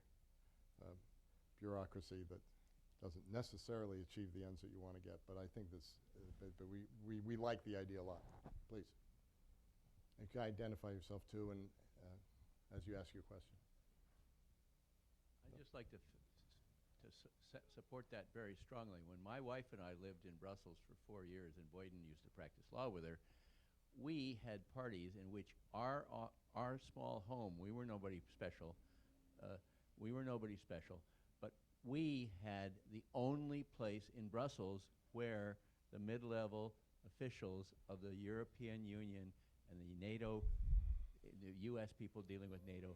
bureaucracy that doesn't necessarily achieve the ends that you want to get. But I think this, but we like the idea a lot. Please. you can identify yourself too, and as you ask your question. I'd just like to support that very strongly. When my wife and I lived in Brussels for 4 years, and Boyden used to practice law with her, we had parties in which our small home, we were nobody special, but we had the only place in Brussels where the mid-level officials of the European Union and the NATO, the U.S. people dealing with NATO,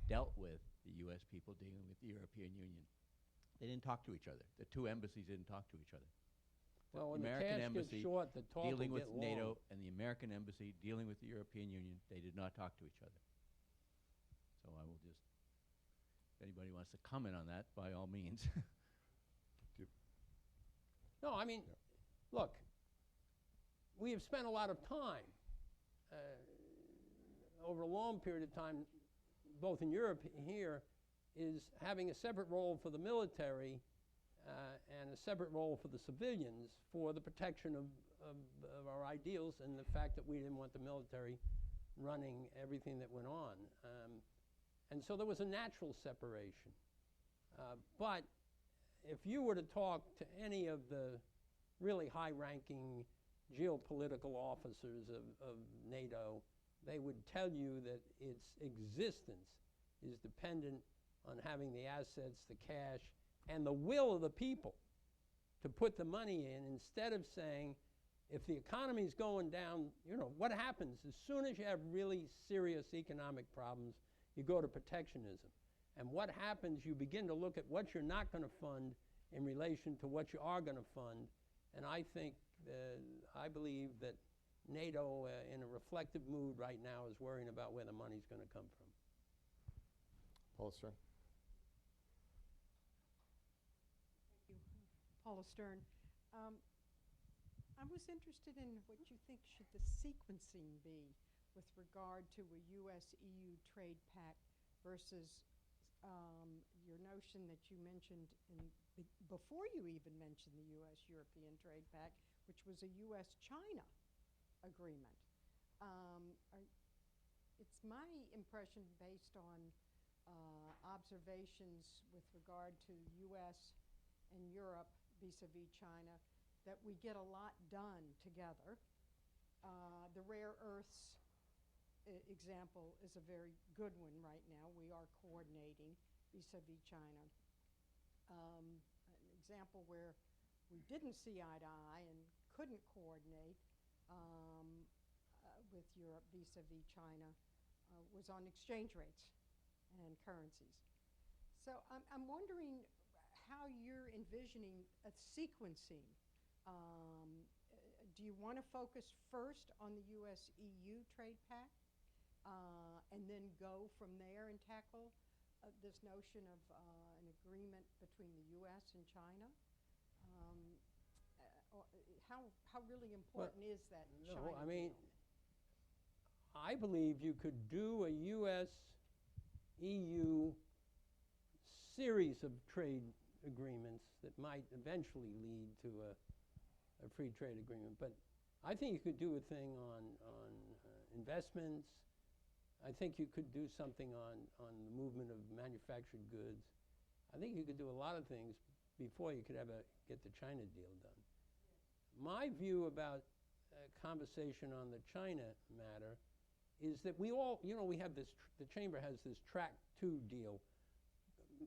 dealt with the U.S. people dealing with the European Union. They didn't talk to each other. The two embassies didn't talk to each other. Well, when American the cash embassy gets short, the talk dealing will with get long. NATO and the American embassy dealing with the European Union, they did not talk to each other. So I will just, if anybody wants to comment on that, by all means. No, I mean, look, we have spent a lot of time over a long period of time, both in Europe here, is having a separate role for the military and a separate role for the civilians for the protection of our ideals and the fact that we didn't want the military running everything that went on. And so there was a natural separation. But if you were to talk to any of the really high-ranking geopolitical officers of NATO, they would tell you that its existence is dependent on having the assets, the cash, and the will of the people to put the money in, instead of saying, if the economy's going down, you know, what happens? As soon as you have really serious economic problems, you go to protectionism. And what happens, you begin to look at what you're not going to fund in relation to what you are going to fund. And I think, I believe that NATO, in a reflective mood right now, is worrying about where the money's going to come from. Paula Stern. Thank you. Paula Stern. I was interested in what you think should the sequencing be with regard to a U.S.-EU trade pact versus your notion that you mentioned before you even mentioned the U.S.-European trade pact, which was a U.S.-China agreement. It's my impression, based on observations with regard to U.S. and Europe vis-a-vis China, that we get a lot done together. The rare earths example is a very good one right now. We are coordinating vis-a-vis China. An example where we didn't see eye to eye and couldn't coordinate with Europe vis-a-vis China was on exchange rates and currencies. So I'm wondering how you're envisioning a sequencing. Do you want to focus first on the U.S.-EU trade pact and then go from there and tackle this notion of an agreement between the U.S. and China? How really important is that China No, I mean, deal? I believe you could do a U.S.-EU series of trade agreements that might eventually lead to a free trade agreement. But I think you could do a thing on investments. I think you could do something on the movement of manufactured goods. I think you could do a lot of things before you could ever get the China deal done. My view about conversation on the China matter is that we all, you know, we have this, the Chamber has this track 2 deal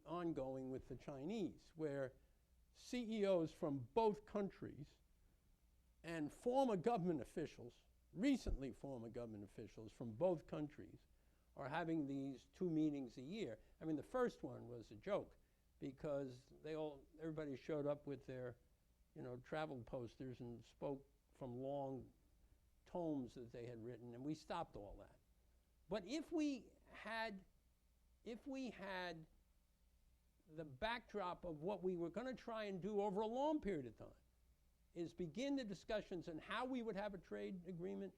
ongoing with the Chinese, where CEOs from both countries and former government officials, recently former government officials from both countries, are having these 2 meetings a year. I mean, the first one was a joke because everybody showed up with their, you know, travel posters and spoke from long tomes that they had written, and we stopped all that. But if we had the backdrop of what we were going to try and do over a long period of time, is begin the discussions on how we would have a trade agreement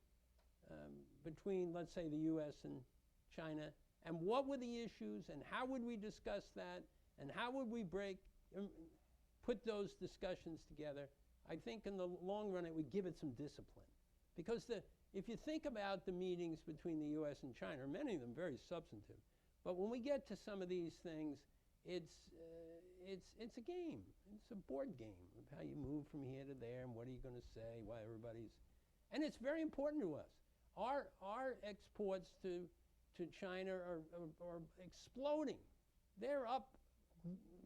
between, let's say, the U.S. and China, and what were the issues, and how would we discuss that, and how would we put those discussions together. I think in the long run it would give it some discipline. Because if you think about the meetings between the U.S. and China, many of them very substantive, but when we get to some of these things, it's a game. It's a board game of how you move from here to there and what are you going to say, why everybody's, and it's very important to us. Our exports to China are exploding. They're up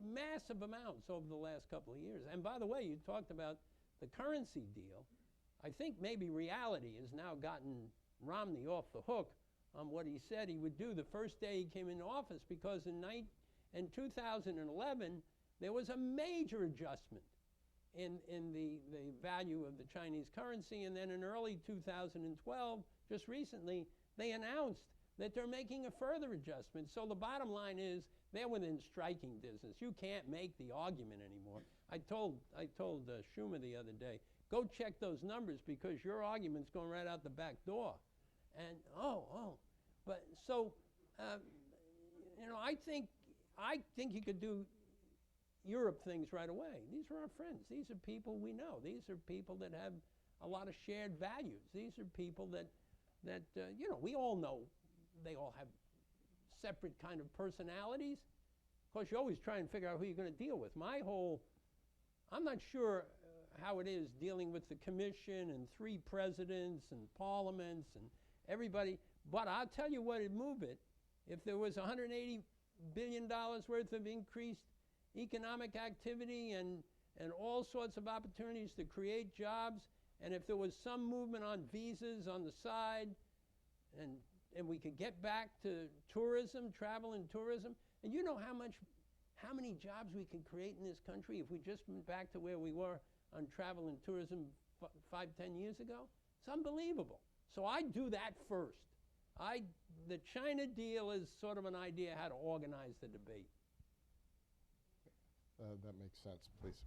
massive amounts over the last couple of years. And by the way, you talked about the currency deal. I think maybe reality has now gotten Romney off the hook on what he said he would do the first day he came into office, because in 2011, there was a major adjustment in the value of the Chinese currency. And then in early 2012, just recently, they announced that they're making a further adjustment. So the bottom line is they're within striking distance. You can't make the argument anymore. I told Schumer the other day, go check those numbers because your argument's going right out the back door. And but so you know, I think you could do Europe things right away. These are our friends. These are people we know. These are people that have a lot of shared values. These are people that you know, we all know they all have separate kind of personalities. Of course, you always try and figure out who you're going to deal with. I'm not sure how it is dealing with the commission and 3 presidents and parliaments and everybody, but I'll tell you what would move it. If there was $180 billion worth of increased economic activity and all sorts of opportunities to create jobs, and if there was some movement on visas on the side, and we could get back to tourism, travel and tourism, and you know how many jobs we could create in this country if we just went back to where we were on travel and tourism 5-10 years ago? It's unbelievable. So I do that first. The China deal is sort of an idea how to organize the debate. That makes sense, please.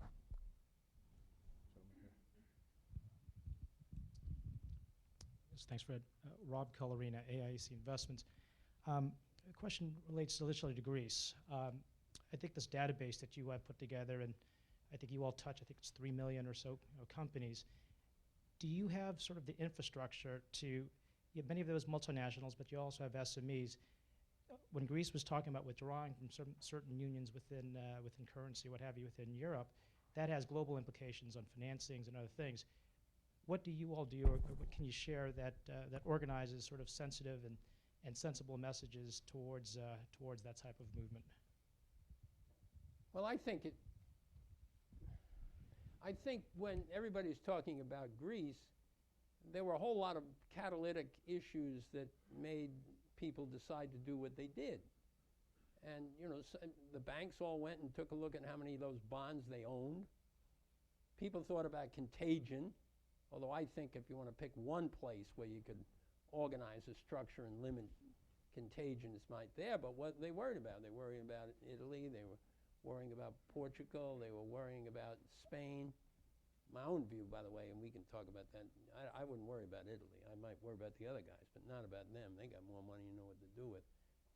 Yes, thanks, Fred. Rob Colorina, AIC Investments. The question relates literally to Greece. I think this database that you have put together, and I think you all touch, I think it's 3 million or so companies. Do you have sort of the infrastructure to, you have many of those multinationals, but you also have SMEs. When Greece was talking about withdrawing from certain unions within currency, what have you, within Europe, that has global implications on financings and other things. What do you all do, or what can you share that organizes sort of sensitive and sensible messages towards that type of movement? Well, I think when everybody's talking about Greece, there were a whole lot of catalytic issues that made people decide to do what they did. And you know, the banks all went and took a look at how many of those bonds they owned. People thought about contagion, although I think if you want to pick one place where you could organize a structure and limit contagion, it's right there. But what they worried about? They worried about Italy. They were worrying about Portugal. They were worrying about Spain. My own view, by the way, and we can talk about that, I wouldn't worry about Italy. I might worry about the other guys, but not about them. They got more money, you know what to do with.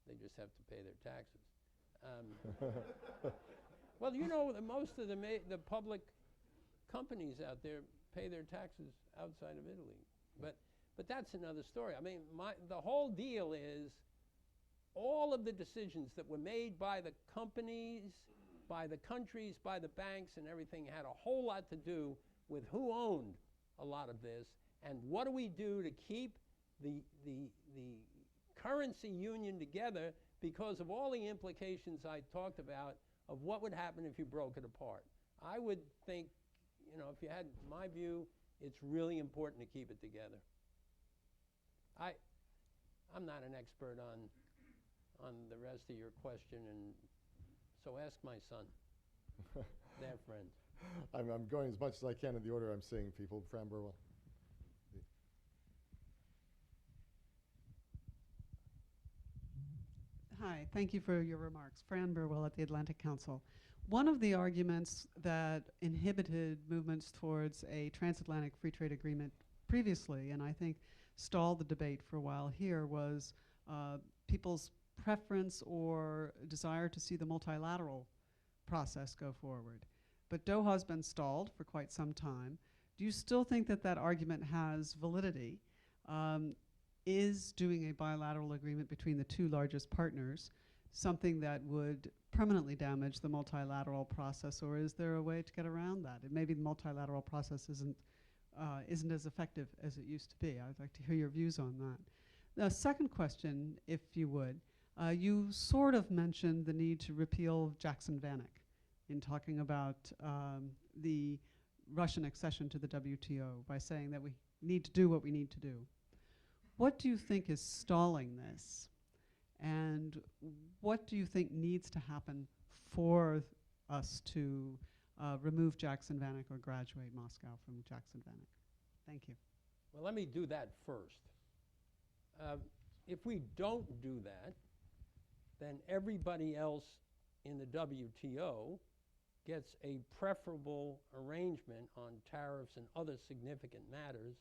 They just have to pay their taxes. Well, you know, most of the public companies out there pay their taxes outside of Italy. But that's another story. I mean, the whole deal is all of the decisions that were made by the companies, by the countries, by the banks and everything had a whole lot to do with who owned a lot of this and what do we do to keep the currency union together because of all the implications I talked about of what would happen if you broke it apart. I would think, you know, if you had my view, it's really important to keep it together. I'm not an expert on the rest of your question, and so ask my son. They're friends. I'm going as much as I can in the order I'm seeing people. Fran Burwell. Hi, thank you for your remarks. Fran Burwell at the Atlantic Council. One of the arguments that inhibited movements towards a transatlantic free trade agreement previously, and I think stalled the debate for a while here, was people's preference or desire to see the multilateral process go forward. But Doha's been stalled for quite some time. Do you still think that that argument has validity? is doing a bilateral agreement between the two largest partners something that would permanently damage the multilateral process, or is there a way to get around that? And maybe the multilateral process isn't as effective as it used to be. I'd like to hear your views on that. The second question, if you would, you sort of mentioned the need to repeal Jackson-Vanik in talking about the Russian accession to the WTO by saying that we need to do what we need to do. What do you think is stalling this? And what do you think needs to happen for us to remove Jackson-Vanik or graduate Moscow from Jackson-Vanik? Thank you. Well, let me do that first. If we don't do that, then everybody else in the WTO gets a preferable arrangement on tariffs and other significant matters,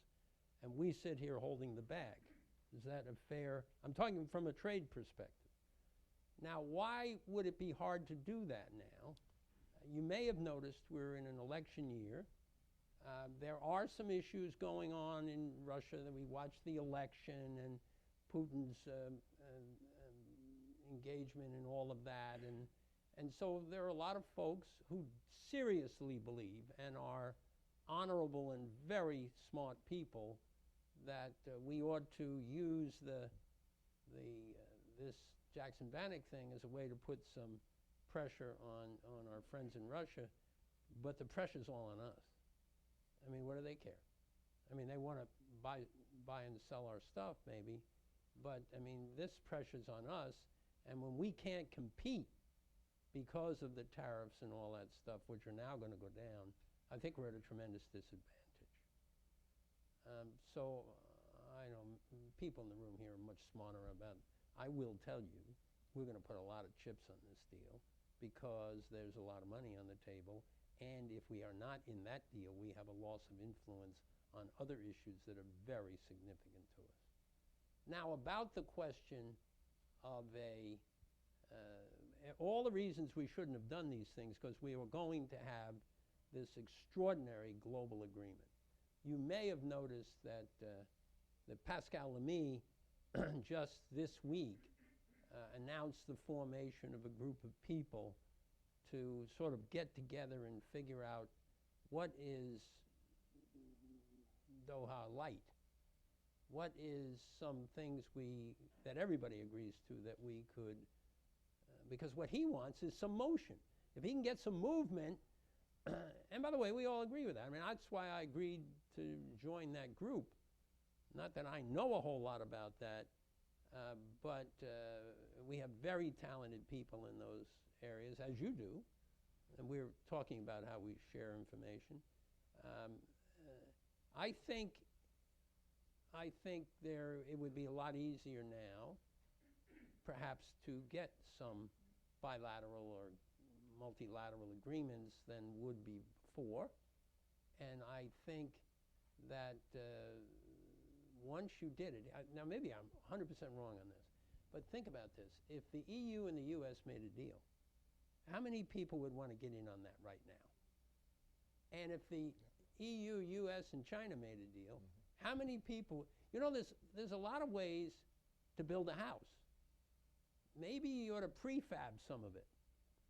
and we sit here holding the bag. Is that a fair? I'm talking from a trade perspective. Now, why would it be hard to do that now? You may have noticed we're in an election year. There are some issues going on in Russia that we watch the election and Putin's engagement in all of that. And so there are a lot of folks who seriously believe and are honorable and very smart people that we ought to use this Jackson-Vanik thing as a way to put some pressure on our friends in Russia, but the pressure's all on us. I mean, what do they care? I mean, they want to buy and sell our stuff maybe, but I mean, this pressure's on us, and when we can't compete because of the tariffs and all that stuff, which are now going to go down, I think we're at a tremendous disadvantage. So I know people in the room here are much smarter about it. I will tell you, we're going to put a lot of chips on this deal because there's a lot of money on the table, and if we are not in that deal, we have a loss of influence on other issues that are very significant to us. Now, about the question of all the reasons we shouldn't have done these things, because we were going to have this extraordinary global agreement. You may have noticed that Pascal Lamy just this week announced the formation of a group of people to sort of get together and figure out what is Doha light. What is some things that everybody agrees to that we could, because what he wants is some motion. If he can get some movement, and by the way, we all agree with that. I mean, that's why I agreed to join that group. Not that I know a whole lot about that, but we have very talented people in those areas, as you do, and we're talking about how we share information. I think it would be a lot easier now, perhaps, to get some bilateral or multilateral agreements than would be before. And I think that once you did it, now maybe I'm 100% wrong on this, but think about this. If the EU and the US made a deal, how many people would want to get in on that right now? And if the EU, US, and China made a deal, how many people, you know, there's a lot of ways to build a house. Maybe you ought to prefab some of it.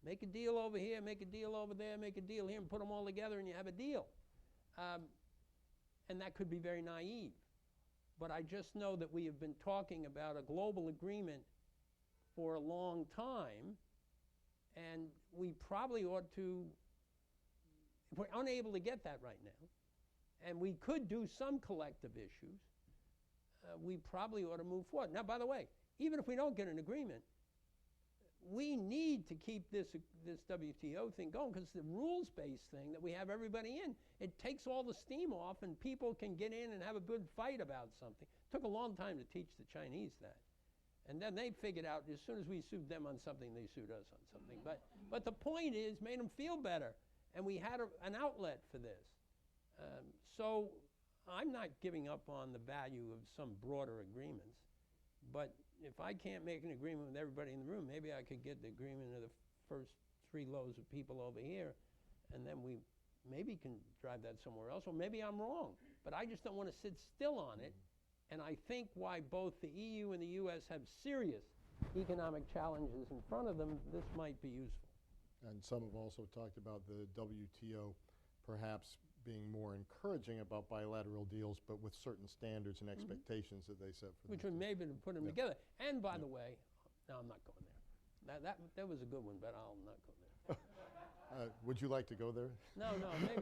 Make a deal over here, make a deal over there, make a deal here, and put them all together and you have a deal. And that could be very naive. But I just know that we have been talking about a global agreement for a long time, and we probably ought to, if we're unable to get that right now, and we could do some collective issues, we probably ought to move forward. Now, by the way, even if we don't get an agreement, we need to keep this WTO thing going, because the rules-based thing that we have everybody in, it takes all the steam off and people can get in and have a good fight about something. It took a long time to teach the Chinese that. And then they figured out as soon as we sued them on something, they sued us on something. But the point is, made them feel better. And we had an outlet for this. So I'm not giving up on the value of some broader agreements. But if I can't make an agreement with everybody in the room, maybe I could get the agreement of the first 3 lows of people over here, and then we maybe can drive that somewhere else, or maybe I'm wrong. But I just don't want to sit still on it And I think why both the EU and the US have serious economic challenges in front of them, this might be useful. And some have also talked about the WTO perhaps being more encouraging about bilateral deals, but with certain standards and expectations that they set for Which them. would maybe to put them Yeah. together. And by Yeah. the way, no, I'm not going there. That was a good one, but I'll not go there. Would you like to go there? No, maybe